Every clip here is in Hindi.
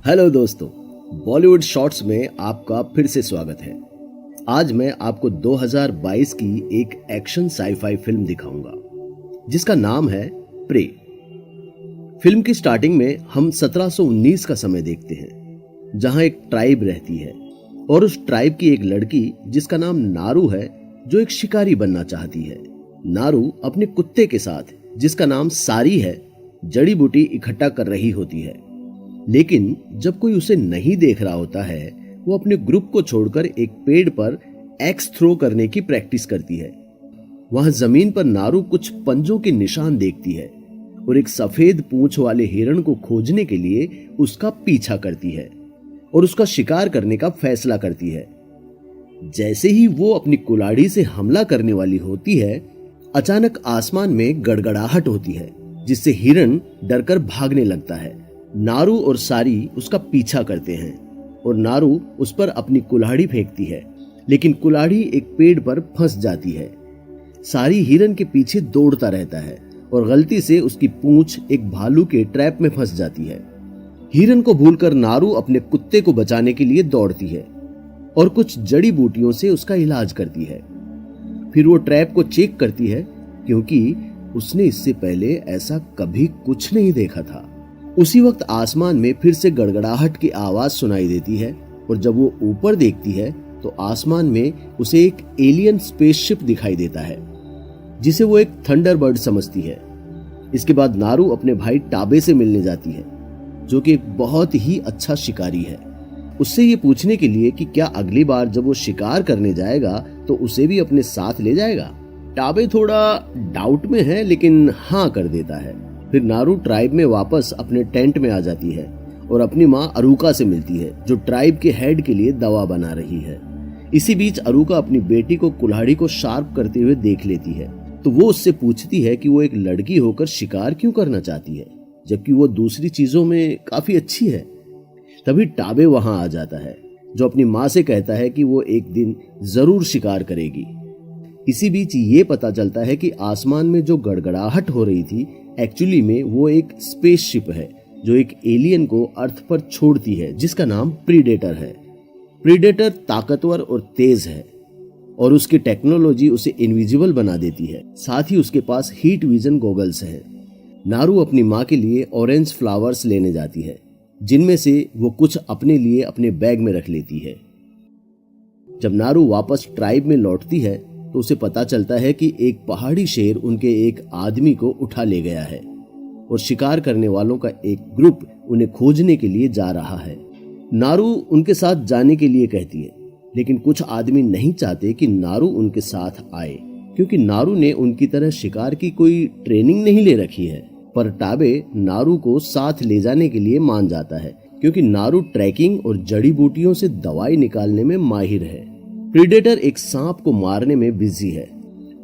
हेलो दोस्तों, बॉलीवुड शॉर्ट्स में आपका फिर से स्वागत है। आज मैं आपको 2022 की एक एक्शन साईफाई फिल्म दिखाऊंगा जिसका नाम है प्रे। फिल्म की स्टार्टिंग में हम 1719 का समय देखते हैं जहां एक ट्राइब रहती है और उस ट्राइब की एक लड़की जिसका नाम नारू है जो एक शिकारी बनना चाहती है। नारू अपने कुत्ते के साथ जिसका नाम सारी है जड़ी बूटी इकट्ठा कर रही होती है, लेकिन जब कोई उसे नहीं देख रहा होता है वो अपने ग्रुप को छोड़कर एक पेड़ पर एक्स थ्रो करने की प्रैक्टिस करती है। वहां जमीन पर नारू कुछ पंजों के निशान देखती है और एक सफेद पूंछ वाले हिरण को खोजने के लिए उसका पीछा करती है और उसका शिकार करने का फैसला करती है। जैसे ही वो अपनी कुल्हाड़ी से हमला करने वाली होती है, अचानक आसमान में गड़गड़ाहट होती है जिससे हिरण डरकर भागने लगता है। नारू और सारी उसका पीछा करते हैं और नारू उस पर अपनी कुल्हाड़ी फेंकती है, लेकिन कुल्हाड़ी एक पेड़ पर फंस जाती है। सारी हिरण के पीछे दौड़ता रहता है और गलती से उसकी पूंछ एक भालू के ट्रैप में फंस जाती है। हिरण को भूलकर नारू अपने कुत्ते को बचाने के लिए दौड़ती है और कुछ जड़ी बूटियों से उसका इलाज करती है। फिर वो ट्रैप को चेक करती है क्योंकि उसने इससे पहले ऐसा कभी कुछ नहीं देखा था। उसी वक्त आसमान में फिर से गड़गड़ाहट की आवाज सुनाई देती है और जब वो ऊपर देखती है तो आसमान में उसे एक एलियन स्पेसशिप दिखाई देता है जिसे वो एक थंडरबर्ड समझती है। इसके बाद नारू अपने भाई टाबे से मिलने जाती है जो कि एक बहुत ही अच्छा शिकारी है। उससे ये पूछने के लिए कि क्या अगली बार जब वो शिकार करने जाएगा तो उसे भी अपने साथ ले जाएगा। टाबे थोड़ा डाउट में है लेकिन हाँ कर देता है। फिर नारू ट्राइब में वापस अपने टेंट में आ जाती है और अपनी माँ अरुका से मिलती है जो ट्राइब के हेड के लिए दवा बना रही है। इसी बीच अरुका अपनी बेटी को कुल्हाड़ी को शार्प करते हुए देख लेती है तो वो उससे पूछती है कि वो एक लड़की होकर शिकार क्यों करना चाहती है जबकि वो दूसरी चीजों में काफी अच्छी है। तभी टाबे वहां आ जाता है जो अपनी माँ से कहता है कि वो एक दिन जरूर शिकार करेगी। इसी बीच ये पता चलता है कि आसमान में जो गड़गड़ाहट हो रही थी एक्चुअली में वो एक स्पेसशिप है जो एक एलियन को अर्थ पर छोड़ती है जिसका नाम प्रीडेटर है। प्रीडेटर ताकतवर और तेज है और उसकी टेक्नोलॉजी उसे इनविजिबल बना देती है। साथ ही उसके पास हीट विजन गॉगल्स हैं। नारू अपनी माँ के लिए ऑरेंज फ्लावर्स लेने जाती है जिनमें से वो कुछ अपने लिए अपने बैग में रख लेती है। जब नारू वापस ट्राइब में लौटती है तो उसे पता चलता है कि एक पहाड़ी शेर उनके एक आदमी को उठा ले गया है और शिकार करने वालों का एक ग्रुप उन्हें खोजने के लिए जा रहा है। नारू उनके साथ जाने के लिए कहती है लेकिन कुछ आदमी नहीं चाहते कि नारू उनके साथ आए क्योंकि नारू ने उनकी तरह शिकार की कोई ट्रेनिंग नहीं ले रखी है। पर टाबे नारू को साथ ले जाने के लिए मान जाता है क्योंकि नारू ट्रैकिंग और जड़ी बूटियों से दवाई निकालने में माहिर है। प्रीडेटर एक सांप को मारने में बिजी है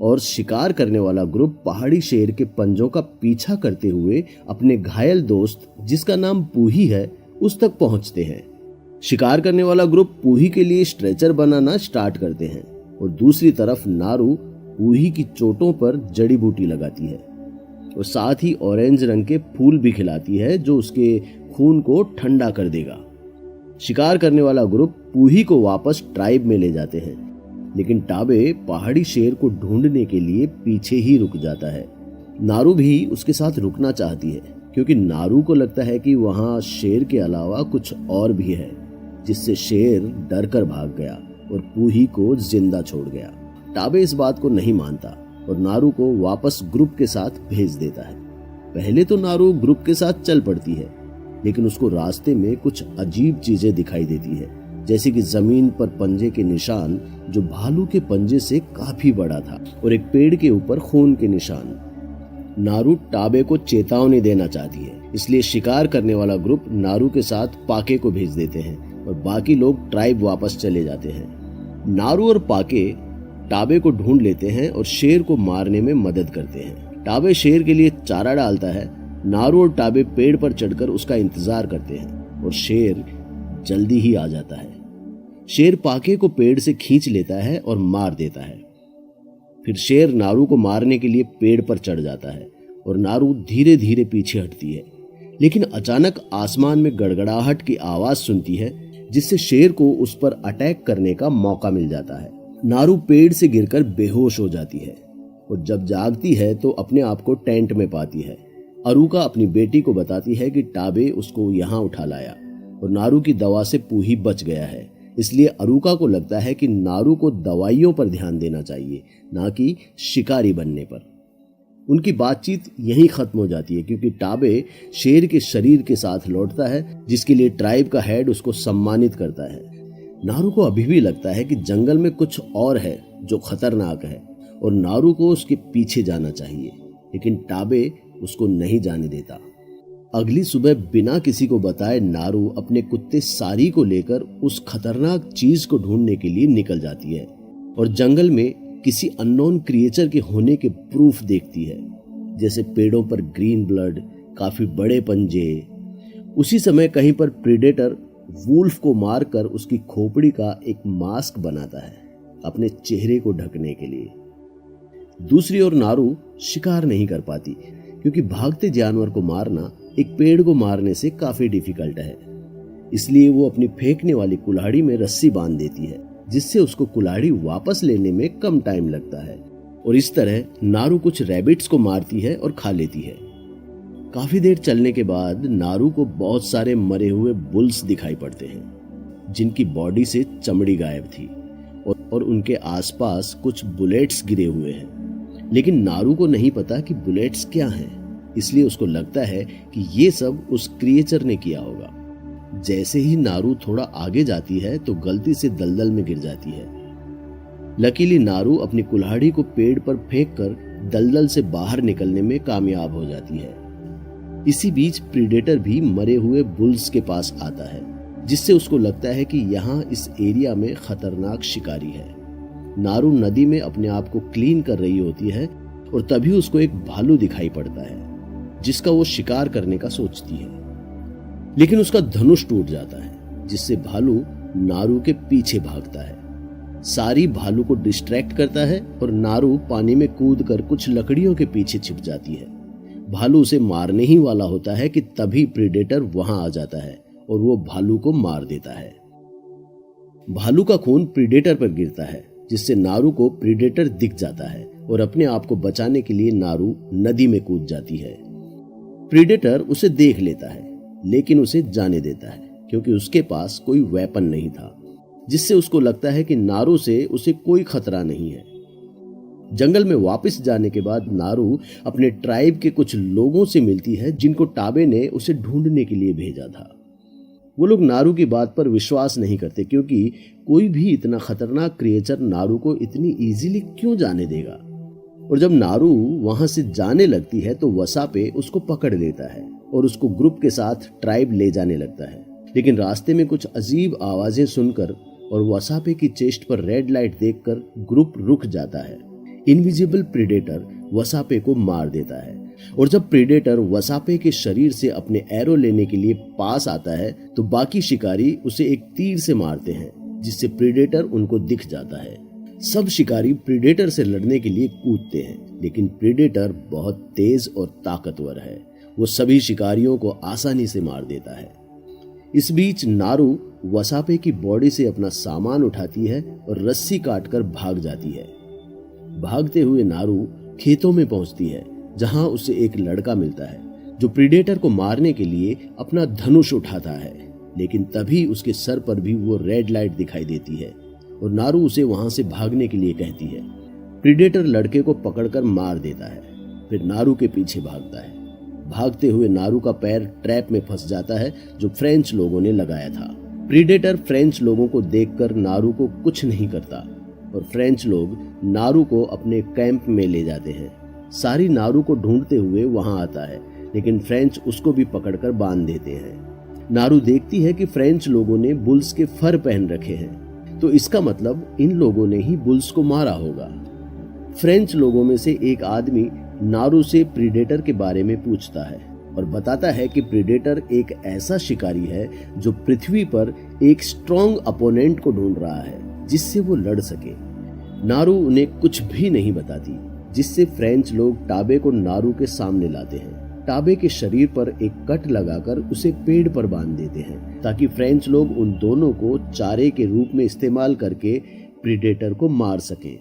और शिकार करने वाला ग्रुप पहाड़ी शेर के पंजों का पीछा करते हुए अपने घायल दोस्त जिसका नाम पूही है उस तक पहुंचते हैं। शिकार करने वाला ग्रुप पूही के लिए स्ट्रेचर बनाना स्टार्ट करते हैं और दूसरी तरफ नारू पूही की चोटों पर जड़ी बूटी लगाती है और साथ ही ऑरेंज रंग के फूल भी खिलाती है जो उसके खून को ठंडा कर देगा। शिकार करने वाला ग्रुप पूही को वापस ट्राइब में ले जाते हैं लेकिन टाबे पहाड़ी शेर को ढूंढने के लिए पीछे ही रुक जाता है। नारू भी उसके साथ रुकना चाहती है क्योंकि नारू को लगता है कि वहां शेर के अलावा कुछ और भी है जिससे शेर डर कर भाग गया और पूही को जिंदा छोड़ गया। टाबे इस बात को नहीं मानता और नारू को वापस ग्रुप के साथ भेज देता है। पहले तो नारू ग्रुप के साथ चल पड़ती है लेकिन उसको रास्ते में कुछ अजीब चीजें दिखाई देती है जैसे कि जमीन पर पंजे के निशान जो भालू के पंजे से काफी बड़ा था और एक पेड़ के ऊपर खून के निशान। नारू टाबे को चेतावनी देना चाहती है इसलिए शिकार करने वाला ग्रुप नारू के साथ पाके को भेज देते हैं और बाकी लोग ट्राइब वापस चले जाते हैं। नारू और पाके टाबे को ढूंढ लेते हैं और शेर को मारने में मदद करते हैं। टाबे शेर के लिए चारा डालता है। नारू और टाबे पेड़ पर चढ़कर उसका इंतजार करते हैं और शेर जल्दी ही आ जाता है। शेर पाके को पेड़ से खींच लेता है और मार देता है। फिर शेर नारू को मारने के लिए पेड़ पर चढ़ जाता है और नारू धीरे धीरे पीछे हटती है लेकिन अचानक आसमान में गड़गड़ाहट की आवाज सुनती है, जिससे शेर को उस पर अटैक करने का मौका मिल जाता है। नारू पेड़ से गिरकर बेहोश हो जाती है और जब जागती है तो अपने आप को टेंट में पाती है। अरुका अपनी बेटी को बताती है कि टाबे उसको यहाँ उठा लाया और नारू की दवा से पूही बच गया है। इसलिए अरुका को लगता है कि नारू को दवाइयों पर ध्यान देना चाहिए, ना कि शिकारी बनने पर। उनकी बातचीत यहीं खत्म हो जाती है क्योंकि टाबे शेर के शरीर के साथ लौटता है, जिसके लिए ट्राइब का हेड उसको सम्मानित करता है। नारू को अभी भी लगता है कि जंगल में कुछ और है जो खतरनाक है और नारू को उसके पीछे जाना चाहिए, लेकिन टाबे उसको नहीं जाने देता। अगली सुबह बिना किसी को बताए नारू अपने कुत्ते सारी को लेकर उस खतरनाक चीज को ढूंढने के लिए निकल जाती है और जंगल में किसी अननोन क्रिएचर के होने के प्रूफ देखती है, जैसे पेड़ों पर ग्रीन ब्लड, काफी बड़े पंजे। उसी समय कहीं पर प्रीडेटर वुल्फ को मारकर उसकी खोपड़ी का एक मास्क बनाता है अपने चेहरे को ढकने के लिए। दूसरी ओर नारू शिकार नहीं कर पाती क्योंकि भागते जानवर को मारना एक पेड़ को मारने से काफी डिफिकल्ट है। इसलिए वो अपनी फेंकने वाली कुल्हाड़ी में रस्सी बांध देती है, जिससे उसको कुल्हाड़ी वापस लेने में कम टाइम लगता है और इस तरह नारू कुछ रैबिट्स को मारती है और खा लेती है। काफी देर चलने के बाद नारू को बहुत सारे मरे हुए बुल्स दिखाई पड़ते हैं, जिनकी बॉडी से चमड़ी गायब थी और उनके आसपास कुछ बुलेट्स गिरे हुए हैं। लेकिन नारू को नहीं पता कि बुलेट्स क्या हैं, इसलिए उसको लगता है कि ये सब उस क्रिएचर ने किया होगा। जैसे ही नारू थोड़ा आगे जाती है तो गलती से दलदल में गिर जाती है। लकीली नारू अपनी कुल्हाड़ी को पेड़ पर फेंककर दलदल से बाहर निकलने में कामयाब हो जाती है। इसी बीच प्रीडेटर भी मरे हुए बुल्स के पास आता है, जिससे उसको लगता है कि यहाँ इस एरिया में खतरनाक शिकारी है। नारू नदी में अपने आप को क्लीन कर रही होती है और तभी उसको एक भालू दिखाई पड़ता है, जिसका वो शिकार करने का सोचती है, लेकिन उसका धनुष टूट जाता है, जिससे भालू नारू के पीछे भागता है। सारी भालू को डिस्ट्रैक्ट करता है और नारू पानी में कूदकर कुछ लकड़ियों के पीछे छिप जाती है। भालू उसे मारने ही वाला होता है कि तभी प्रीडेटर वहां आ जाता है और वो भालू को मार देता है। भालू का खून प्रीडेटर पर गिरता है, जिससे नारू को प्रीडेटर दिख जाता है और अपने आप को बचाने के लिए नारू नदी में कूद जाती है। प्रीडेटर उसे देख लेता है, लेकिन उसे जाने देता है क्योंकि उसके पास कोई वेपन नहीं था, जिससे उसको लगता है कि नारू से उसे कोई खतरा नहीं है। जंगल में वापस जाने के बाद नारू अपने ट्राइब के कुछ लोगों से मिलती है, जिनको टाबे ने उसे ढूंढने के लिए भेजा था। वो लोग नारू की बात पर विश्वास नहीं करते क्योंकि कोई भी इतना खतरनाक क्रिएचर नारू को इतनी इजीली क्यों जाने देगा। और जब नारू वहां से जाने लगती है तो वसापे उसको पकड़ लेता है और उसको ग्रुप के साथ ट्राइब ले जाने लगता है। लेकिन रास्ते में कुछ अजीब आवाजें सुनकर और वसापे की चेस्ट पर रेड लाइट देखकर ग्रुप रुक जाता है। इनविजिबल प्रीडेटर वसापे को मार देता है और जब प्रीडेटर वसापे के शरीर से अपने एरो लेने के लिए पास आता है तो बाकी शिकारी उसे एक तीर से मारते हैं, जिससे प्रीडेटर उनको दिख जाता है। सब शिकारी प्रीडेटर से लड़ने के लिए कूदते हैं, लेकिन प्रीडेटर बहुत तेज और ताकतवर है। वो सभी शिकारियों को आसानी से मार देता है। इस बीच नारू वसापे की बॉडी से अपना सामान उठाती है और रस्सी काटकर भाग जाती है। भागते हुए नारू खेतों में पहुंचती है, जहां उसे एक लड़का मिलता है जो प्रीडेटर को मारने के लिए अपना धनुष उठाता है। लेकिन तभी उसके सर पर भी वो रेड लाइट दिखाई देती है और नारू उसे वहां से भागने के लिए कहती है। प्रीडेटर लड़के को पकड़कर मार देता है, फिर नारू के पीछे भागता है। भागते हुए नारू का पैर ट्रैप में फंस जाता है जो फ्रेंच लोगों ने लगाया था। प्रीडेटर फ्रेंच लोगों को देखकर नारू को कुछ नहीं करता और फ्रेंच लोग नारू को अपने कैंप में ले जाते हैं। सारी नारू को ढूंढते हुए वहां आता है, लेकिन फ्रेंच उसको भी पकड़कर बांध देते हैं। नारू देखती है कि फ्रेंच लोगों ने बुल्स के फर पहन रखे हैं, तो इसका मतलब इन लोगों ने ही बुल्स को मारा होगा। फ्रेंच लोगों में से एक आदमी नारू से प्रीडेटर के बारे में पूछता है और बताता है कि प्रीडेटर एक ऐसा शिकारी है जो पृथ्वी पर एक स्ट्रॉन्ग अपोनेंट को ढूंढ रहा है जिससे वो लड़ सके। नारू उन्हें कुछ भी नहीं बताती, जिससे फ्रेंच लोग टाबे को नारू के सामने लाते हैं। टाबे के शरीर पर एक कट लगाकर उसे पेड़ पर बांध देते हैं ताकि फ्रेंच लोग उन दोनों को चारे के रूप में इस्तेमाल करके प्रीडेटर को मार सके।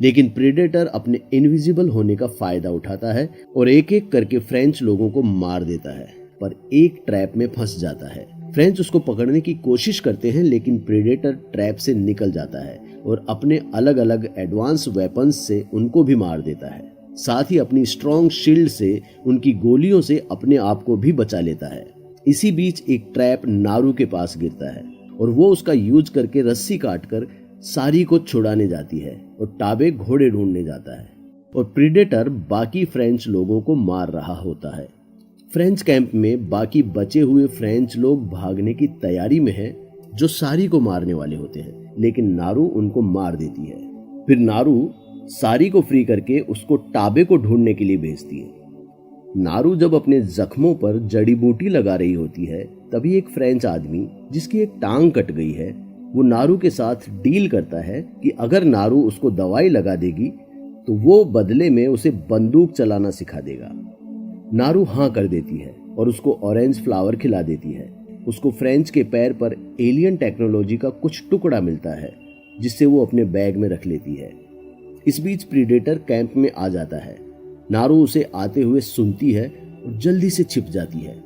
लेकिन प्रीडेटर अपने इनविजिबल होने का फायदा उठाता है और एक एक करके फ्रेंच लोगों को मार देता है, पर एक ट्रैप में फंस जाता है। फ्रेंच उसको पकड़ने की कोशिश करते हैं, लेकिन प्रीडेटर ट्रैप से निकल जाता है और अपने अलग अलग एडवांस वेपन्स से उनको भी मार देता है। साथ ही अपनी स्ट्रॉन्ग शील्ड से उनकी गोलियों से अपने आप को भी बचा लेता है। इसी बीच एक ट्रैप नारू के पास गिरता है और वो उसका यूज करके रस्सी काटकर सारी को छुड़ाने जाती है और टाबे घोड़े ढूंढने जाता है और प्रीडेटर बाकी फ्रेंच लोगों को मार रहा होता है। फ्रेंच कैंप में बाकी बचे हुए फ्रेंच लोग भागने की तैयारी में हैं, जो सारी को मारने वाले होते हैं, लेकिन नारू उनको मार देती है। फिर नारू सारी को फ्री करके उसको टाबे को ढूंढने के लिए भेजती है। नारू जब अपने जख्मों पर जड़ी बूटी लगा रही होती है, तभी एक फ्रेंच आदमी जिसकी एक टांग कट गई है, वो नारू के साथ डील करता है कि अगर नारू उसको दवाई लगा देगी तो वो बदले में उसे बंदूक चलाना सिखा देगा। नारू हाँ कर देती है और उसको ऑरेंज फ्लावर खिला देती है। उसको फ्रेंच के पैर पर एलियन टेक्नोलॉजी का कुछ टुकड़ा मिलता है, जिससे वो अपने बैग में रख लेती है। इस बीच प्रीडेटर कैंप में आ जाता है। नारू उसे आते हुए सुनती है और जल्दी से छिप जाती है,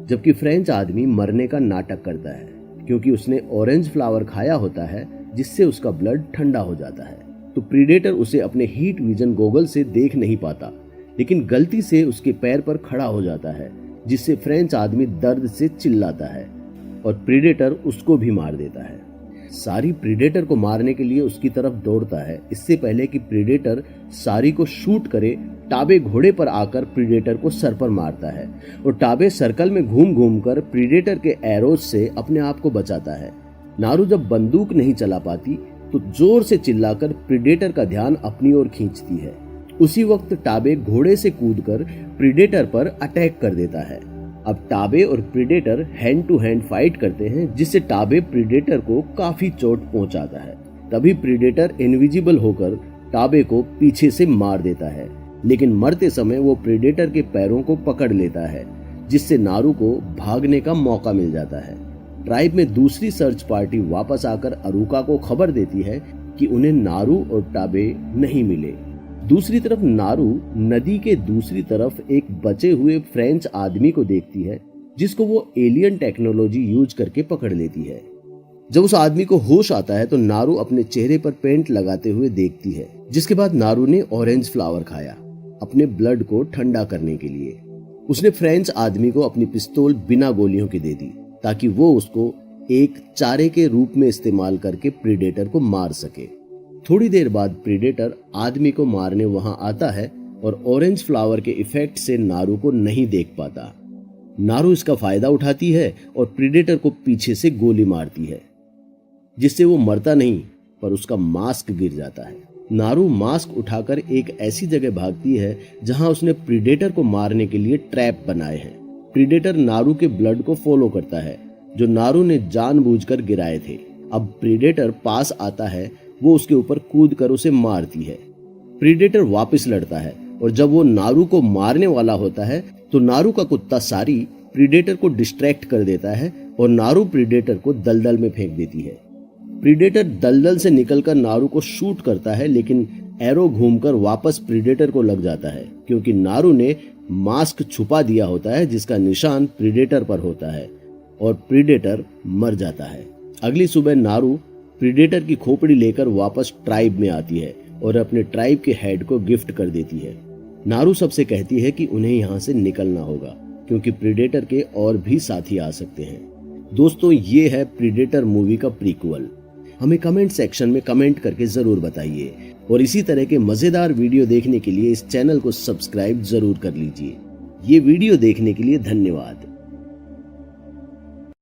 जबकि फ्रेंच आदमी मरने का नाटक करता है क्योंकि उसने ऑरेंज फ्लावर खाया होता है, जिससे उसका ब्लड ठंडा हो जाता है। तो प्रीडेटर उसे अपने हीट विजन गॉगल से देख नहीं पाता, लेकिन गलती से उसके पैर पर खड़ा हो जाता है, जिससे फ्रेंच आदमी दर्द से चिल्लाता है और प्रीडेटर उसको भी मार देता है। सारी प्रीडेटर को मारने के लिए उसकी तरफ दौड़ता है। इससे पहले कि प्रीडेटर सारी को शूट करे, टाबे घोड़े पर आकर प्रीडेटर को सर पर मारता है और टाबे सर्कल में घूम घूम कर प्रीडेटर के एरोज से अपने आप को बचाता है। नारू जब बंदूक नहीं चला पाती तो जोर से चिल्लाकर प्रीडेटर का ध्यान अपनी ओर खींचती है। उसी वक्त टाबे घोड़े से कूदकर प्रीडेटर पर अटैक कर देता है। अब टाबे और predator hand to hand fight करते हैं, जिससे टाबे प्रीडेटर को काफी चोट पहुंचाता है। तभी प्रीडेटर इनविजिबल होकर टाबे को पीछे से मार देता है, लेकिन मरते समय वो प्रीडेटर के पैरों को पकड़ लेता है, जिससे नारू को भागने का मौका मिल जाता है। ट्राइब में दूसरी सर्च पार्टी वापस आकर अरुका को खबर देती है कि उन्हें नारू और टाबे नहीं मिले। दूसरी तरफ नारू नदी के दूसरी तरफ एक बचे हुए फ्रेंच आदमी को देखती है, जिसको वो एलियन टेक्नोलॉजी यूज करके पकड़ लेती है। जब उस आदमी को होश आता है तो नारू अपने चेहरे पर पेंट लगाते हुए देखती है, जिसके बाद नारू ने ऑरेंज फ्लावर खाया अपने ब्लड को ठंडा करने के लिए। उसने फ्रेंच आदमी को अपनी पिस्तौल बिना गोलियों के दे दी ताकि वो उसको एक चारे के रूप में इस्तेमाल करके प्रीडेटर को मार सके। थोड़ी देर बाद प्रीडेटर आदमी को मारने वहां आता है और ऑरेंज फ्लावर के इफेक्ट से नारू को नहीं देख पाता। नारू इसका फायदा उठाती है और प्रीडेटर को पीछे से गोली मारती है, जिससे वो मरता नहीं पर उसका मास्क गिर जाता है। नारू मास्क उठाकर एक ऐसी जगह भागती है जहां उसने प्रीडेटर को मारने के लिए ट्रैप बनाए हैं। प्रीडेटर नारू के ब्लड को फॉलो करता है, जो नारू ने जानबूझकर गिराए थे। अब प्रीडेटर पास आता है, वो उसके ऊपर कूदकर उसे मारती है। प्रीडेटर वापस लड़ता है और जब वो नारू को मारने वाला होता है तो नारू का कुत्ता सारी प्रीडेटर को डिस्ट्रैक्ट कर देता है और नारू प्रीडेटर को दलदल में फेंक देती है। प्रीडेटर दलदल से निकलकर नारू को शूट करता है, लेकिन एरो घूमकर वापस प्रीडेटर को लग जाता है, क्योंकि नारू ने मास्क छुपा दिया होता है जिसका निशान प्रीडेटर पर होता है और प्रीडेटर मर जाता है। अगली सुबह नारू प्रीडेटर की खोपड़ी लेकर वापस ट्राइब में आती है और अपने ट्राइब के हेड को गिफ्ट कर देती है। नारू सबसे कहती है कि उन्हें यहाँ से निकलना होगा, क्योंकि प्रीडेटर के और भी साथी आ सकते हैं। दोस्तों, ये है प्रीडेटर मूवी का प्रीक्वल। हमें कमेंट सेक्शन में कमेंट करके जरूर बताइए और इसी तरह के मजेदार वीडियो देखने के लिए इस चैनल को सब्सक्राइब जरूर कर लीजिए। ये वीडियो देखने के लिए धन्यवाद।